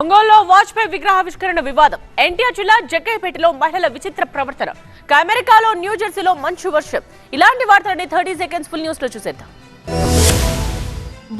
ఒంగోలులో వాజ్పేయి విగ్రహావిష్కరణ వివాదం. ఎన్టీఆర్ జిల్లా జగ్గయ్యపేటలో మహిళల విచిత్ర ప్రవర్తన. అమెరికాలో న్యూజెర్సీలో మంచు వర్షం. ఇలాంటి వార్తలని 30 సెకండ్స్ ఫుల్ న్యూస్ లో చూసేద్దాం.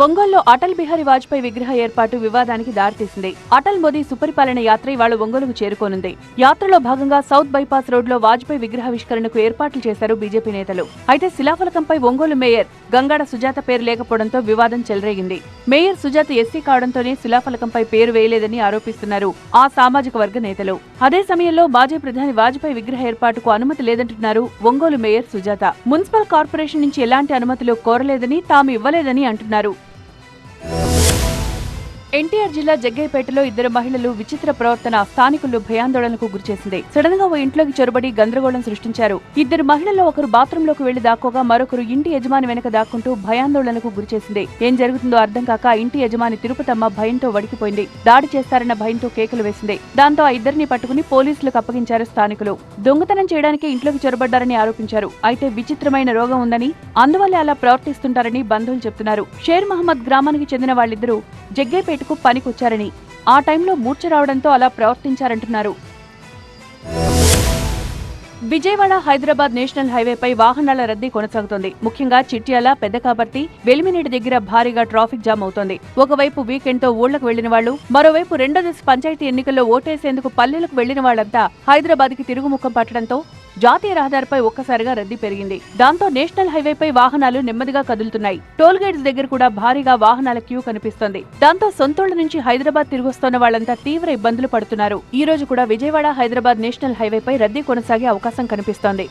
ఒంగోలులో అటల్ బిహారీ వాజ్పేయి విగ్రహ ఏర్పాటు వివాదానికి దారితీసింది. అటల్ మోదీ సుపరిపాలన యాత్ర ఇవాళ ఒంగోలుకు చేరుకోనుంది. యాత్రలో భాగంగా సౌత్ బైపాస్ రోడ్లో వాజ్పేయి విగ్రహావిష్కరణకు ఏర్పాట్లు చేశారు బీజేపీ నేతలు. అయితే శిలాఫలకంపై ఒంగోలు మేయర్ గంగాడ సుజాత పేరు లేకపోవడంతో వివాదం చెలరేగింది. మేయర్ సుజాత ఎస్సీ కావడంతోనే శిలాఫలకంపై పేరు వేయలేదని ఆరోపిస్తున్నారు ఆ సామాజిక వర్గ నేతలు. అదే సమయంలో మాజీ ప్రధాని వాజ్పేయి విగ్రహ ఏర్పాటుకు అనుమతి లేదంటున్నారు Ongole mayor Sujatha. Municipal corporation నుంచి ఎలాంటి అనుమతులు కోరలేదని, తాము ఇవ్వలేదని అంటున్నారు. ఎన్టీఆర్ జిల్లా జగ్గయ్యపేటలో ఇద్దరు మహిళలు విచిత్ర ప్రవర్తన స్థానికులు భయాందోళనకు గురిచేసింది. సడన్ గా ఓ ఇంట్లోకి చొరబడి గందరగోళం సృష్టించారు. ఇద్దరు మహిళల్లో ఒకరు బాత్రూమ్ లోకి వెళ్లి దాక్కోగా మరొకరు ఇంటి యజమాని వెనక దాక్కుంటూ భయాందోళనకు గురిచేసింది. ఏం జరుగుతుందో అర్థం కాక ఇంటి యజమాని తిరుపతమ్మ భయంతో వడికిపోయింది. దాడి చేస్తారన్న భయంతో కేకలు వేసింది. దాంతో ఆ ఇద్దరిని పట్టుకుని పోలీసులకు అప్పగించారు స్థానికులు. దొంగతనం చేయడానికి ఇంట్లోకి చొరబడ్డారని ఆరోపించారు. అయితే విచిత్రమైన రోగం ఉందని, అందువల్లే అలా ప్రవర్తిస్తుంటారని బంధువులు చెప్తున్నారు. షేర్ మహమ్మద్ గ్రామానికి చెందిన వాళ్ళిద్దరూ జగ్గయ్యపేట పనికొచ్చారని, ఆ టైంలో మూర్ఛ రావడంతో అలా ప్రవర్తించారంటున్నారు. విజయవాడ హైదరాబాద్ నేషనల్ హైవేపై వాహనాల రద్దీ కొనసాగుతోంది. ముఖ్యంగా చిట్యాల, పెద్దకాపర్తి, వెలిమినేడు దగ్గర భారీగా ట్రాఫిక్ జామ్ అవుతోంది. ఒకవైపు వీకెండ్ తో ఊళ్లకు వెళ్లిన వాళ్లు, మరోవైపు రెండో దశ పంచాయతీ ఎన్నికల్లో ఓటేసేందుకు పల్లెలకు వెళ్లిన వాళ్లంతా హైదరాబాద్ కి తిరుగుముఖం పట్టడంతో జాతీయ రహదారిపై ఒక్కసారిగా రద్దీ పెరిగింది. దాంతో నేషనల్ హైవేపై వాహనాలు నెమ్మదిగా కదులుతున్నాయి. టోల్ గేట్స్ దగ్గర కూడా భారీగా వాహనాల క్యూ కనిపిస్తోంది. దాంతో సొంతూళ్ల నుంచి హైదరాబాద్ తిరిగొస్తున్న వాళ్లంతా తీవ్ర ఇబ్బందులు పడుతున్నారు. ఈ రోజు కూడా విజయవాడ హైదరాబాద్ నేషనల్ హైవేపై రద్దీ కొనసాగే అవకాశం కనిపిస్తోంది.